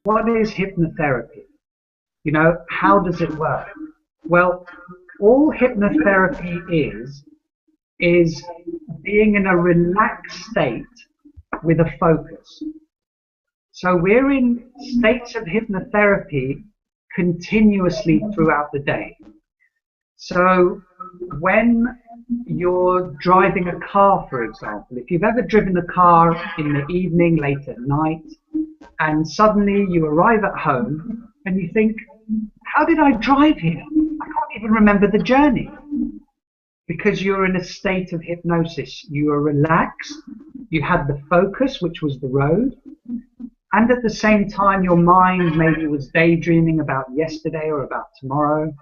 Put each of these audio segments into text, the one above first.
what is hypnotherapy? You know, how does it work? Well, all hypnotherapy is being in a relaxed state with a focus. So we're in states of hypnotherapy continuously throughout the day. So when you're driving a car, for example, if you've ever driven a car in the evening, late at night, and suddenly you arrive at home and you think, how did I drive here? I can't even remember the journey. Because you're in a state of hypnosis. You are relaxed, you had the focus, which was the road, and at the same time your mind maybe was daydreaming about yesterday or about tomorrow.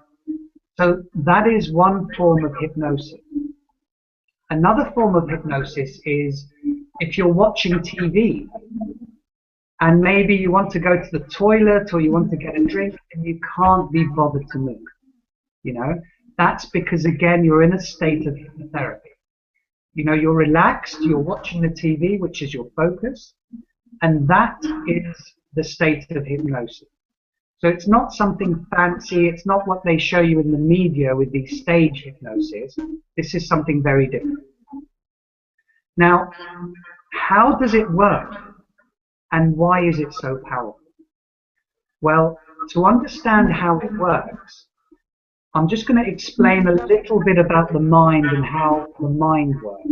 So that is one form of hypnosis. Another form of hypnosis is if you're watching TV and maybe you want to go to the toilet or you want to get a drink and you can't be bothered to move. You know, that's because, again, you're in a state of hypnotherapy. You know, you're relaxed, you're watching the TV, which is your focus, and that is the state of hypnosis. So it's not something fancy, it's not what they show you in the media with these stage hypnosis. This is something very different. Now, how does it work? And why is it so powerful? Well, to understand how it works, I'm just going to explain a little bit about the mind and how the mind works.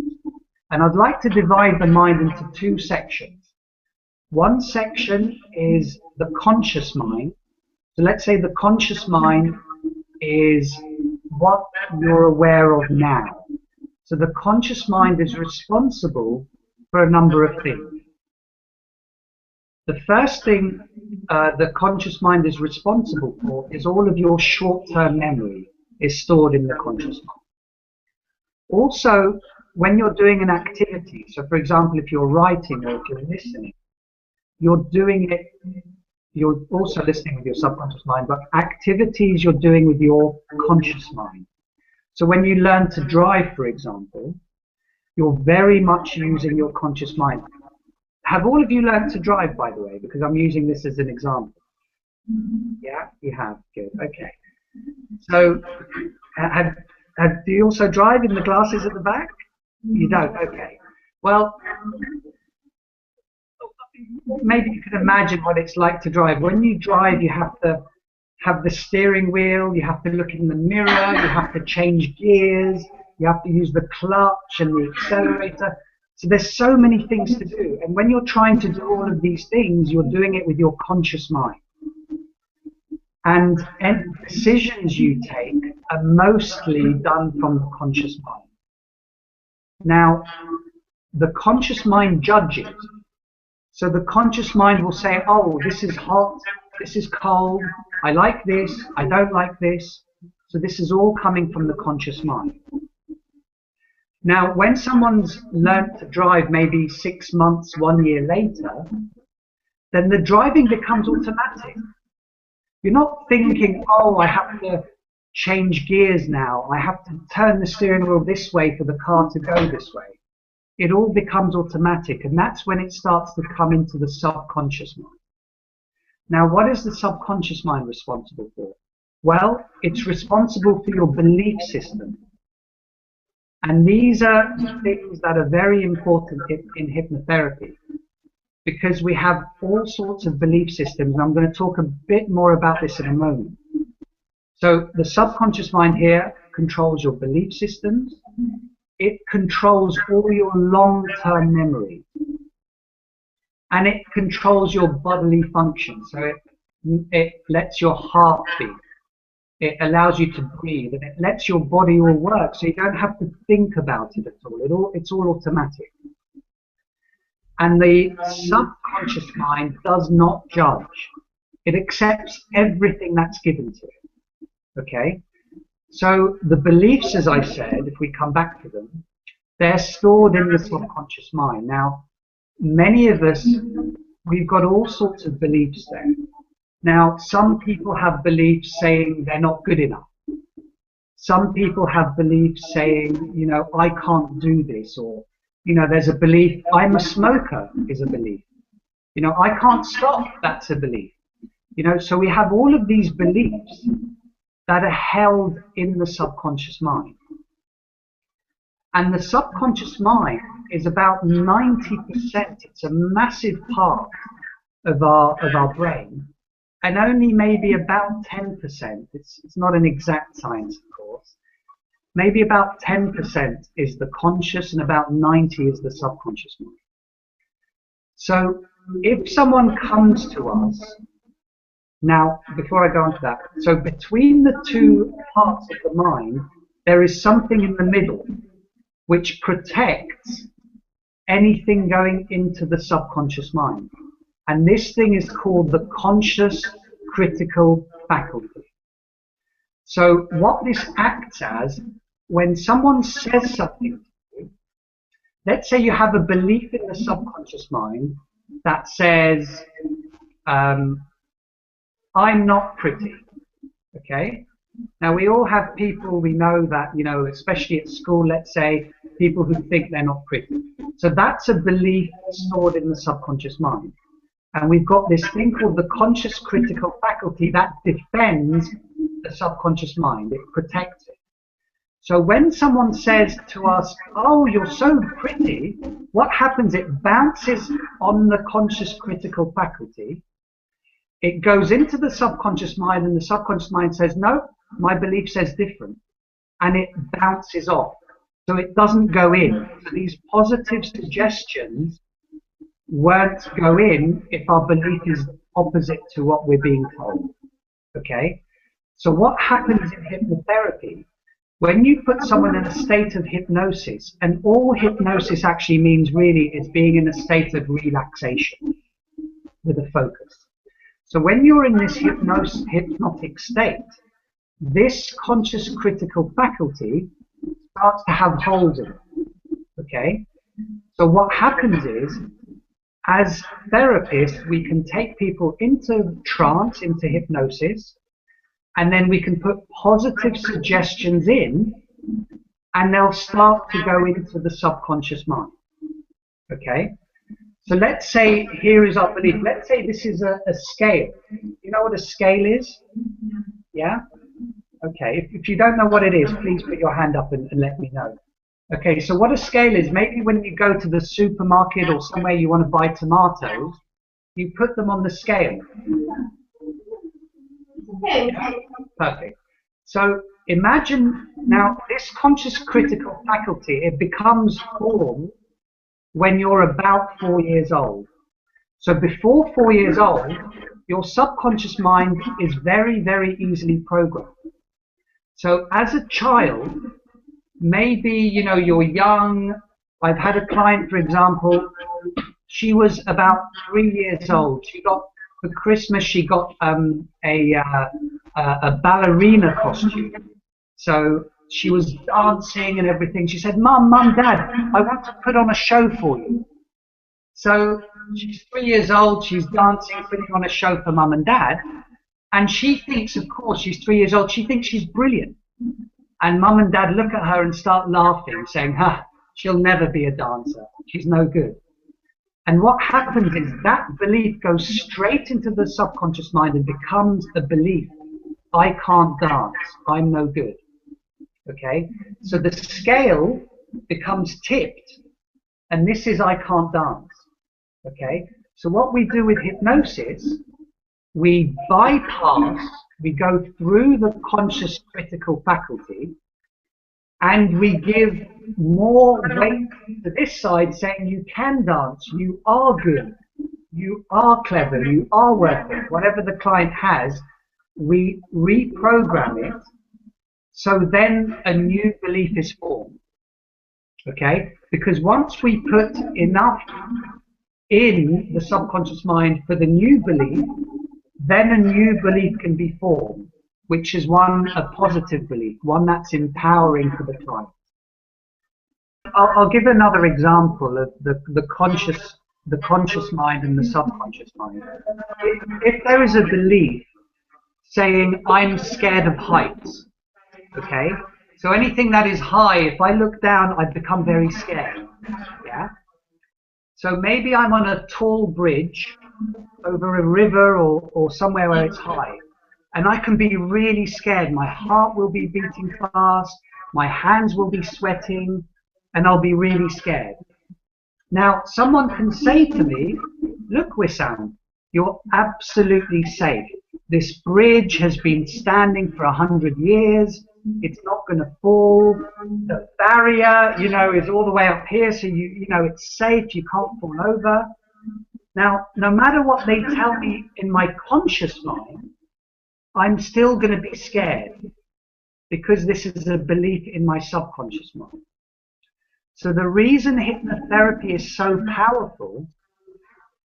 And I'd like to divide the mind into two sections. One section is the conscious mind. So let's say the conscious mind is what you're aware of now. So the conscious mind is responsible for a number of things. The first thing the conscious mind is responsible for is all of your short-term memory is stored in the conscious mind. Also, when you're doing an activity, so for example, if you're writing or if you're listening, you're doing it, you're also listening with your subconscious mind, but activities you're doing with your conscious mind. So when you learn to drive, for example, you're very much using your conscious mind. Have all of you learned to drive, by the way? Because I'm using this as an example. Yeah, you have. Good. Okay. So, do you also drive in the glasses at the back? You don't. Okay. Well, maybe you can imagine what it's like to drive. When you drive, you have to have the steering wheel. You have to look in the mirror. You have to change gears. You have to use the clutch and the accelerator. So there's so many things to do, and when you're trying to do all of these things, you're doing it with your conscious mind. And any decisions you take are mostly done from the conscious mind. Now, the conscious mind judges. So the conscious mind will say, oh, this is hot, this is cold, I like this, I don't like this. So this is all coming from the conscious mind. Now, when someone's learned to drive maybe 6 months, 1 year later, then the driving becomes automatic. You're not thinking, oh, I have to change gears now. I have to turn the steering wheel this way for the car to go this way. It all becomes automatic, and that's when it starts to come into the subconscious mind. Now, what is the subconscious mind responsible for? Well, it's responsible for your belief system. And these are things that are very important in hypnotherapy, because we have all sorts of belief systems. And I'm going to talk a bit more about this in a moment. So the subconscious mind here controls your belief systems. It controls all your long-term memory. And it controls your bodily function. So it lets your heart beat. It allows you to breathe, and it lets your body all work, so you don't have to think about it at all. It's all automatic. And the subconscious mind does not judge. It accepts everything that's given to it. Okay? So the beliefs, as I said, if we come back to them, they're stored in the subconscious mind. Now, many of us, we've got all sorts of beliefs there. Now, some people have beliefs saying they're not good enough. Some people have beliefs saying, you know, I can't do this, or, you know, there's a belief, I'm a smoker is a belief. You know, I can't stop, that's a belief. You know, so we have all of these beliefs that are held in the subconscious mind. And the subconscious mind is about 90%. It's a massive part of our brain, and only maybe about 10%. It's not an exact science, of course. Maybe about 10% is the conscious, and about 90 is the subconscious mind. So if someone comes to us, now before I go on to that, so between the two parts of the mind, there is something in the middle which protects anything going into the subconscious mind. And this thing is called the conscious critical faculty. So what this acts as, when someone says something to you, let's say you have a belief in the subconscious mind that says, I'm not pretty, okay? Now, we all have people we know that, you know, especially at school, let's say, people who think they're not pretty. So that's a belief stored in the subconscious mind. And we've got this thing called the conscious critical faculty that defends the subconscious mind. It protects it. So when someone says to us, oh, you're so pretty, what happens? It bounces on the conscious critical faculty. It goes into the subconscious mind, and the subconscious mind says, no, my belief says different. And it bounces off. So it doesn't go in. So these positive suggestions won't go in if our belief is opposite to what we're being told. Okay? So what happens in hypnotherapy, when you put someone in a state of hypnosis, and all hypnosis actually means really is being in a state of relaxation with a focus. So when you're in this hypnotic state, this conscious critical faculty starts to have holes in it. Okay? So what happens is, as therapists, we can take people into trance, into hypnosis, and then we can put positive suggestions in, and they'll start to go into the subconscious mind. Okay? So let's say, here is our belief. Let's say this is a scale. You know what a scale is? Yeah? Okay. If you don't know what it is, please put your hand up and let me know. Okay, so what a scale is, maybe when you go to the supermarket or somewhere you want to buy tomatoes, you put them on the scale. Yeah? Perfect. So imagine now this conscious critical faculty, it becomes formed when you're about 4 years old. So before 4 years old, your subconscious mind is very, very easily programmed. So as a child, maybe, you know, you're young. I've had a client, for example, she was about 3 years old. She got, for Christmas, she got a ballerina costume. So she was dancing and everything. She said, Mum, Dad, I want to put on a show for you. So she's 3 years old, she's dancing, putting on a show for Mum and Dad. And she thinks, of course, she's 3 years old, she thinks she's brilliant. And Mum and Dad look at her and start laughing, saying, she'll never be a dancer. She's no good. And what happens is that belief goes straight into the subconscious mind and becomes a belief. I can't dance. I'm no good. Okay? So the scale becomes tipped. And this is I can't dance. Okay? So what we do with hypnosis, we bypass, we go through the conscious critical faculty, and we give more weight to this side, saying you can dance, you are good, you are clever, you are worth it. Whatever the client has, we reprogram it, so then a new belief is formed. Okay? Because once we put enough in the subconscious mind for the new belief, then a new belief can be formed, which is a positive belief, one that's empowering for the client. I'll give another example of the conscious mind and the subconscious mind. If there is a belief saying, I'm scared of heights, okay? So anything that is high, if I look down, I become very scared, yeah? So maybe I'm on a tall bridge over a river or somewhere where it's high. And I can be really scared. My heart will be beating fast. My hands will be sweating. And I'll be really scared. Now, someone can say to me, look, Wissam, you're absolutely safe. This bridge has been standing for 100 years. It's not going to fall. The barrier, is all the way up here. So, it's safe. You can't fall over. Now, no matter what they tell me in my conscious mind, I'm still going to be scared because this is a belief in my subconscious mind. So the reason hypnotherapy is so powerful,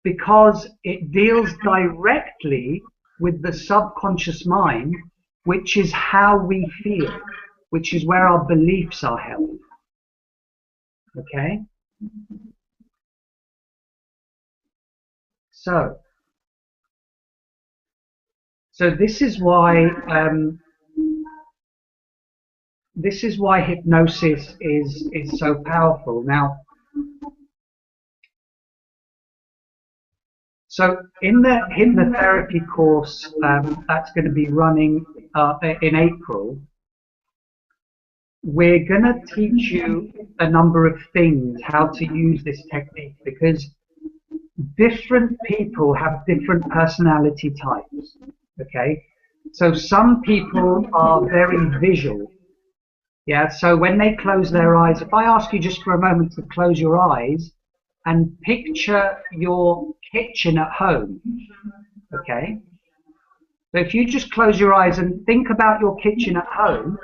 because it deals directly with the subconscious mind, which is how we feel, which is where our beliefs are held. Okay? So this is why hypnosis is so powerful. Now, so in the hypnotherapy course that's going to be running in April, we're going to teach you a number of things, how to use this technique, because different people have different personality types. Okay, so some people are very visual. Yeah, so when they close their eyes, if I ask you just for a moment to close your eyes and picture your kitchen at home, okay? So if you just close your eyes and think about your kitchen at home,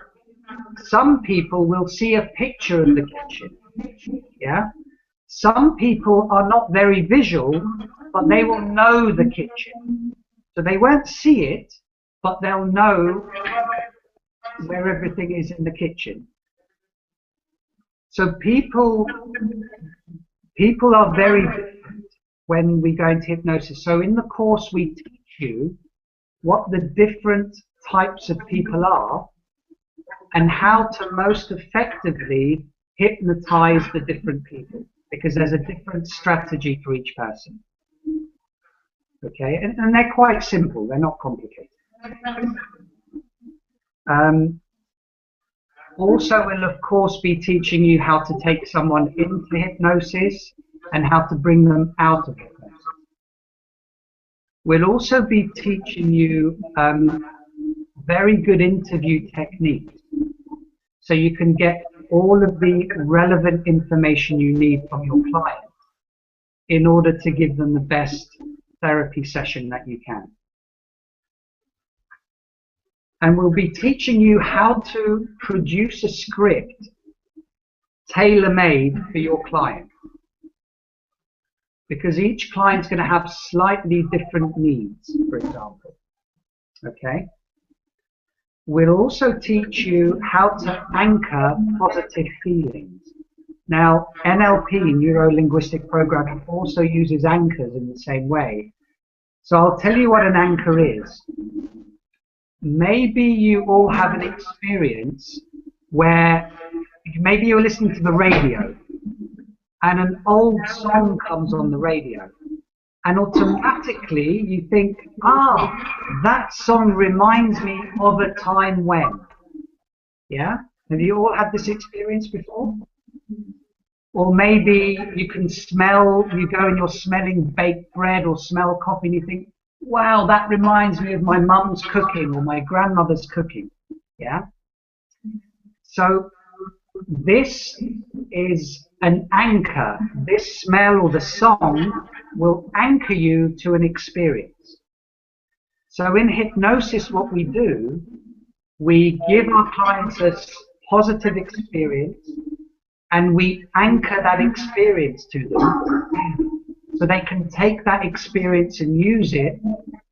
some people will see a picture of the kitchen, yeah? Some people are not very visual, but they will know the kitchen. So they won't see it, but they'll know where everything is in the kitchen. So people are very different when we go into hypnosis. So in the course we teach you what the different types of people are and how to most effectively hypnotize the different people, because there's a different strategy for each person. Okay, and they're quite simple, they're not complicated. Also, we'll of course be teaching you how to take someone into hypnosis and how to bring them out of hypnosis. We'll also be teaching you very good interview techniques, so you can get all of the relevant information you need from your client in order to give them the best therapy session that you can. And we'll be teaching you how to produce a script tailor-made for your client, because each client's going to have slightly different needs, for example. Okay? We'll also teach you how to anchor positive feelings. Now, NLP, neuro-linguistic programming, also uses anchors in the same way. So I'll tell you what an anchor is. Maybe you all have an experience where maybe you're listening to the radio and an old song comes on the radio, and automatically you think, that song reminds me of a time when. Yeah? Have you all had this experience before? Or maybe you can smell, you go and you're smelling baked bread or smell coffee and you think, wow, that reminds me of my mum's cooking or my grandmother's cooking. Yeah? So this is an anchor. This smell or the song will anchor you to an experience. So in hypnosis, what we do, we give our clients a positive experience and we anchor that experience to them so they can take that experience and use it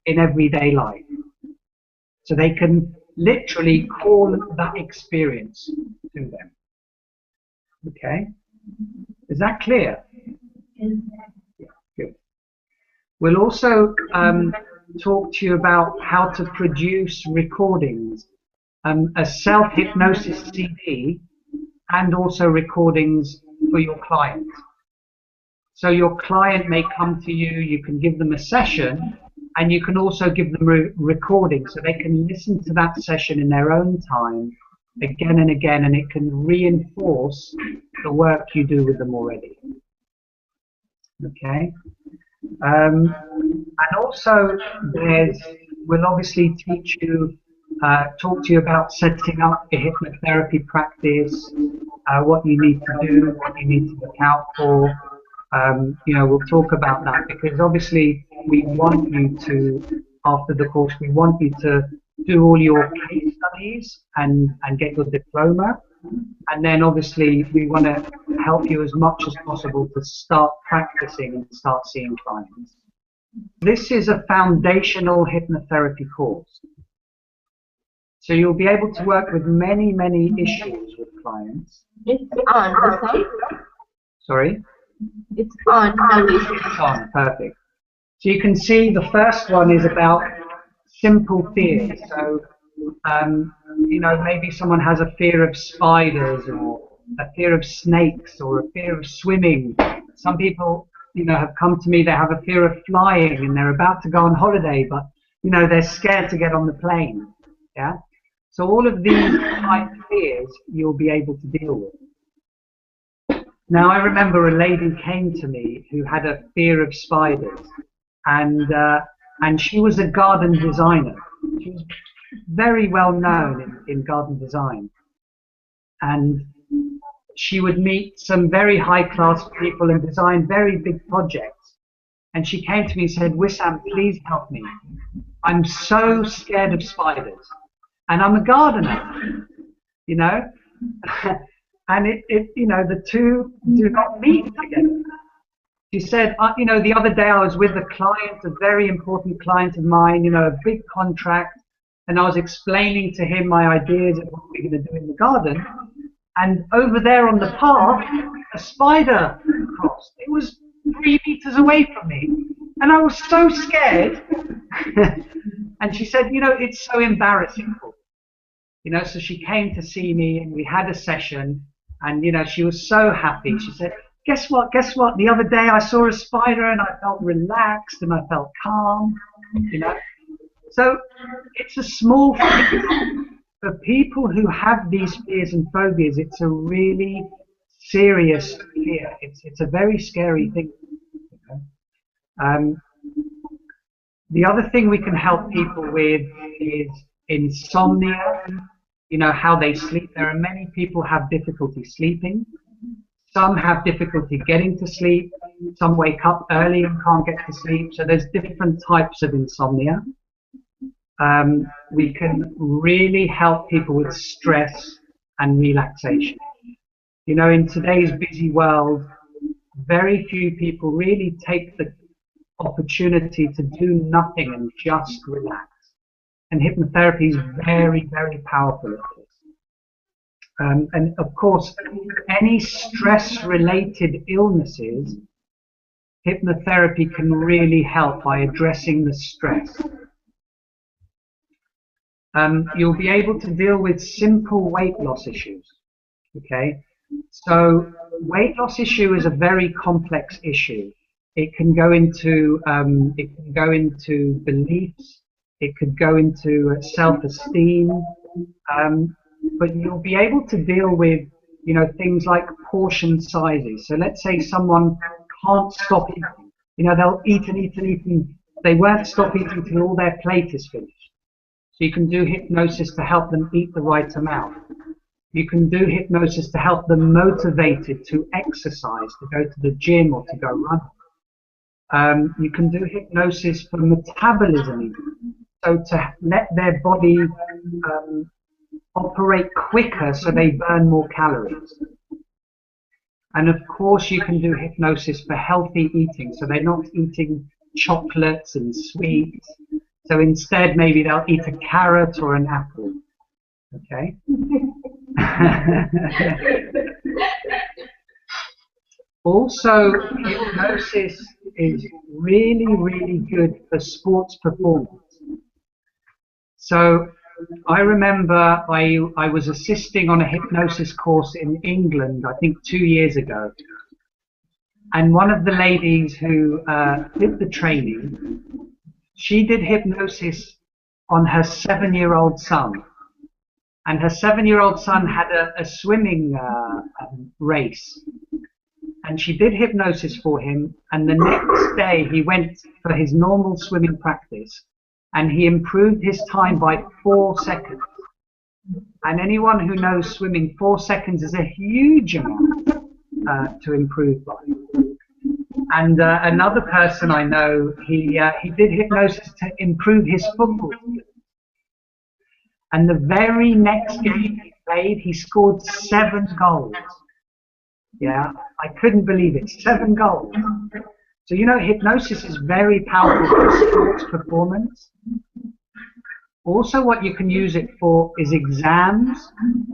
in everyday life. So they can literally call that experience to them. Okay? Is that clear? Yeah, good. We'll also talk to you about how to produce recordings, a self-hypnosis CD, and also recordings for your clients. So your client may come to you, you can give them a session, and you can also give them a recording so they can listen to that session in their own time again and again, and it can reinforce the work you do with them already. Okay? And also we'll obviously teach you, talk to you about setting up a hypnotherapy practice, what you need to do, what you need to look out for. You know, we'll talk about that because obviously we want you to, after the course, we want you to do all your case studies and get your diploma. And then obviously we want to help you as much as possible to start practicing and start seeing clients. This is a foundational hypnotherapy course. So you'll be able to work with many, many issues with clients. It's on, Wissam. Sorry? It's on. It's on, perfect. So you can see the first one is about simple fears. So, you know, maybe someone has a fear of spiders or a fear of snakes or a fear of swimming. Some people, you know, have come to me, they have a fear of flying and they're about to go on holiday, but, you know, they're scared to get on the plane. Yeah? So all of these type fears you'll be able to deal with. Now, I remember a lady came to me who had a fear of spiders, and she was a garden designer. She was very well known in garden design. And she would meet some very high-class people and design very big projects. And she came to me and said, "Wissam, please help me. I'm so scared of spiders. And I'm a gardener, you know?" And you know, the two do not meet together. She said, you know, the other day I was with a client, a very important client of mine, you know, a big contract, and I was explaining to him my ideas of what we're going to do in the garden. And over there on the path, a spider crossed. It was 3 meters away from me. And I was so scared. And she said, you know, it's so embarrassing for me. You know, so she came to see me and we had a session. And, you know, she was so happy. She said, guess what? The other day I saw a spider and I felt relaxed and I felt calm, you know. So it's a small thing. For people who have these fears and phobias, it's a really serious fear. It's a very scary thing. You know? The other thing we can help people with is insomnia, you know, how they sleep. There are many people who have difficulty sleeping. Some have difficulty getting to sleep. Some wake up early and can't get to sleep. So there's different types of insomnia. We can really help people with stress and relaxation. You know, in today's busy world, very few people really take the opportunity to do nothing and just relax. And hypnotherapy is very, very powerful at this. And of course, any stress-related illnesses, hypnotherapy can really help by addressing the stress. You'll be able to deal with simple weight loss issues. Okay, so weight loss issue is a very complex issue. It can go into beliefs. It could go into self-esteem. But you'll be able to deal with, you know, things like portion sizes. So let's say someone can't stop eating. You know, they'll eat and eat and eat, and they won't stop eating till all their plate is finished. So you can do hypnosis to help them eat the right amount. You can do hypnosis to help them motivated to exercise, to go to the gym or to go running. You can do hypnosis for metabolism even. So to let their body operate quicker so they burn more calories. And of course you can do hypnosis for healthy eating, so they're not eating chocolates and sweets. So instead maybe they'll eat a carrot or an apple. Okay? Also, hypnosis is really, really good for sports performance. So I remember I was assisting on a hypnosis course in England, I think 2 years ago. And one of the ladies who did the training, she did hypnosis on her 7-year-old son. And her 7-year-old son had a swimming race. And she did hypnosis for him. And the next day he went for his normal swimming practice. And he improved his time by 4 seconds. And anyone who knows swimming, 4 seconds is a huge amount to improve by. And another person I know, he did hypnosis to improve his football skills. And the very next game he played, he scored 7 goals. Yeah, I couldn't believe it. 7 goals. So, you know, hypnosis is very powerful for sports performance. Also, what you can use it for is exams.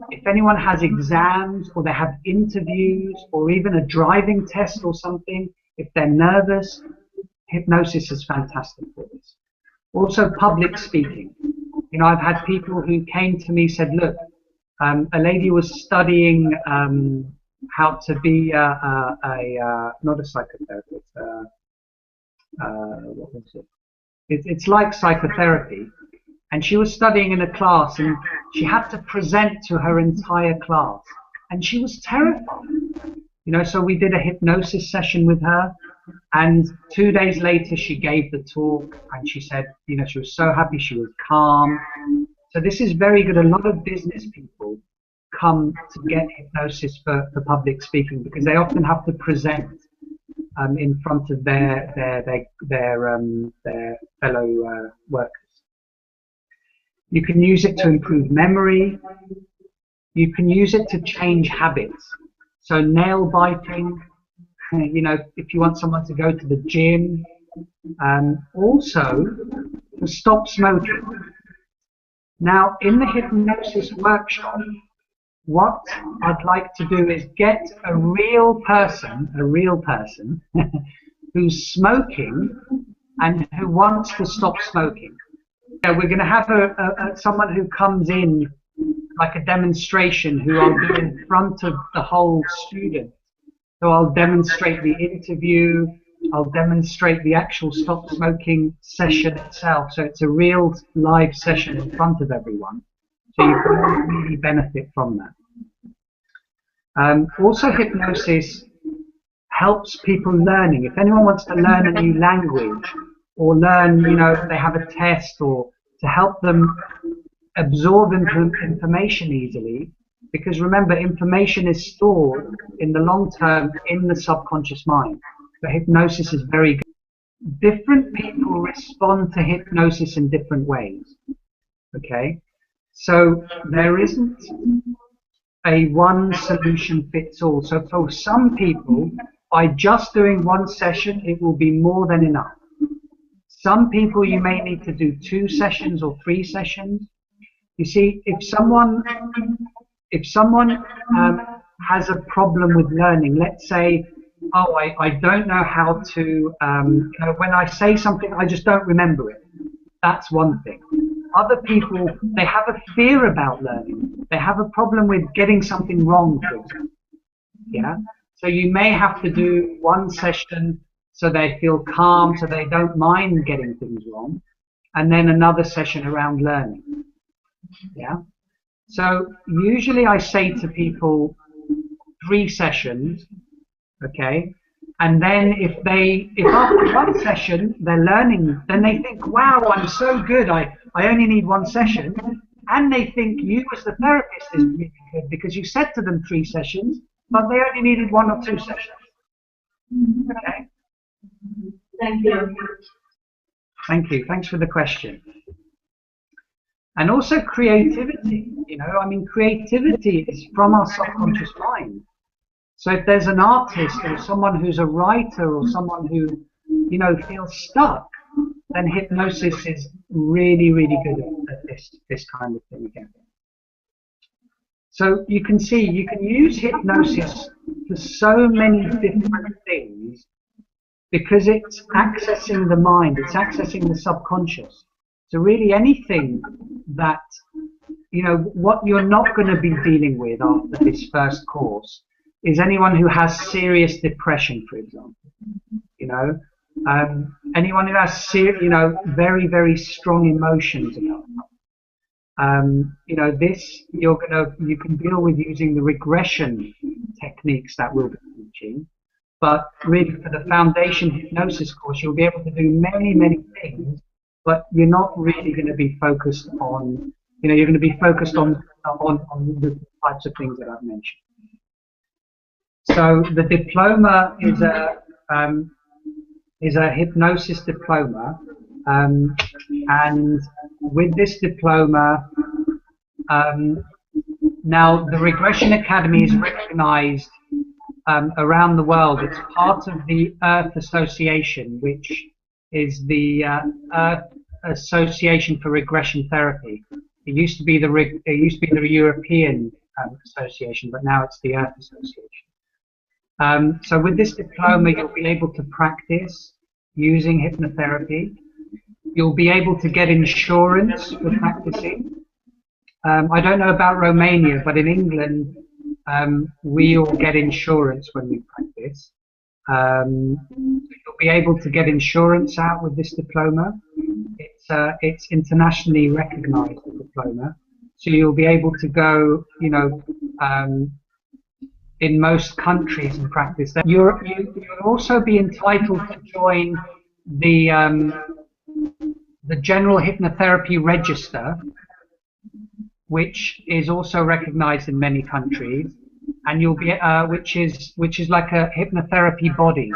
If anyone has exams, or they have interviews, or even a driving test or something, if they're nervous, hypnosis is fantastic for this. Also, public speaking. You know, I've had people who came to me, said, look, a lady was studying how to be not a psychotherapist, what was it? It's like psychotherapy. And she was studying in a class, and she had to present to her entire class. And she was terrified. You know, so we did a hypnosis session with her. And 2 days later, she gave the talk, and she said, you know, she was so happy, she was calm. So this is very good. A lot of business people come to get hypnosis for public speaking, because they often have to present in front of their fellow workers. You can use it to improve memory. You can use it to change habits. So nail biting, you know, if you want someone to go to the gym. Also, to stop smoking. Now, in the hypnosis workshop, what I'd like to do is get a real person who's smoking and who wants to stop smoking. We're going to have someone who comes in, like a demonstration, who I'll do in front of the whole student. So I'll demonstrate the interview, I'll demonstrate the actual stop smoking session itself. So it's a real live session in front of everyone. So you can really benefit from that. Also, hypnosis helps people learning. If anyone wants to learn a new language, or learn, you know, they have a test, or to help them absorb information easily, because remember, information is stored in the long term in the subconscious mind. So hypnosis is very good. Different people respond to hypnosis in different ways. Okay? So there isn't a one solution fits all. So for some people, by just doing one session, it will be more than enough. Some people, you may need to do 2 sessions or 3 sessions. You see, if someone has a problem with learning, let's say, oh, I don't know how to, you know, when I say something, I just don't remember it. That's one thing. Other people, they have a fear about learning. They have a problem with getting something wrong, for example. Yeah? So you may have to do 1 session so they feel calm, so they don't mind getting things wrong, and then another session around learning. Yeah. So usually I say to people 3 sessions, okay, and then if after 1 session they're learning, then they think, wow, I'm so good, I only need 1 session, and they think you as the therapist is really good because you said to them 3 sessions, but they only needed 1 or 2 sessions. Okay. Thank you. Thank you. Thanks for the question. And also creativity. You know, I mean, creativity is from our subconscious mind. So if there's an artist or someone who's a writer or someone who, you know, feels stuck, then hypnosis is really, really good at this kind of thing again. So you can see, you can use hypnosis for so many different things, because it's accessing the mind, it's accessing the subconscious. So really anything that, you know, what you're not going to be dealing with after this first course is anyone who has serious depression, for example. You know, anyone who has very, very strong emotions about them. You know, this you can deal with using the regression techniques that we'll be teaching. But really, for the foundation hypnosis course, you'll be able to do many, many things, but you're not really going to be focused on, you're going to be focused on the types of things that I've mentioned. So the diploma is a hypnosis diploma, and with this diploma, now the Regression Academy is recognized around the world. It's part of the Earth Association, which is the Earth Association for Regression Therapy. It used to be the European Association, but now it's the Earth Association. So with this diploma, you'll be able to practice using hypnotherapy. You'll be able to get insurance for practicing. I don't know about Romania, but in England, we all get insurance when we practice. You'll be able to get insurance out with this diploma. It's internationally recognized diploma, so you'll be able to go, in most countries and practice. You'll also be entitled to join the General Hypnotherapy Register, which is also recognized in many countries, and you'll be which is like a hypnotherapy body.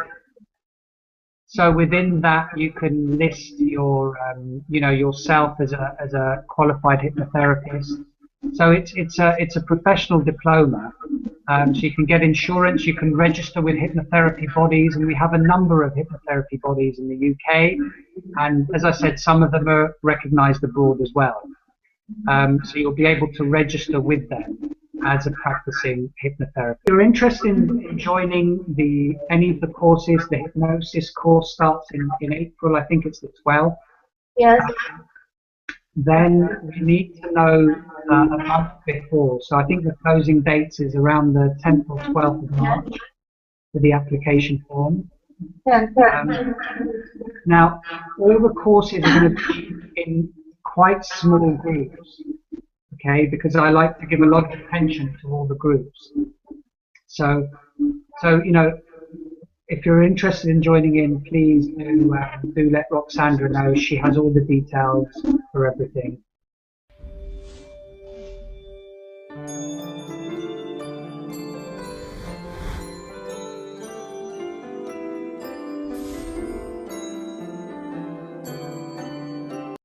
So within that, you can list your yourself as a qualified hypnotherapist. So it's a professional diploma. So you can get insurance, you can register with hypnotherapy bodies, and we have a number of hypnotherapy bodies in the UK, and as I said, some of them are recognized abroad as well. So you'll be able to register with them as a practicing hypnotherapist. If you're interested in joining any of the courses, the hypnosis course starts in April, I think it's the 12th. Yes. Then we need to know a month before. So I think the closing dates is around the 10th or 12th of March for the application form. Now, all the courses are going to be in quite small groups, okay, because I like to give a lot of attention to all the groups. So if you're interested in joining in, please do let Roxandra know. She has all the details for everything.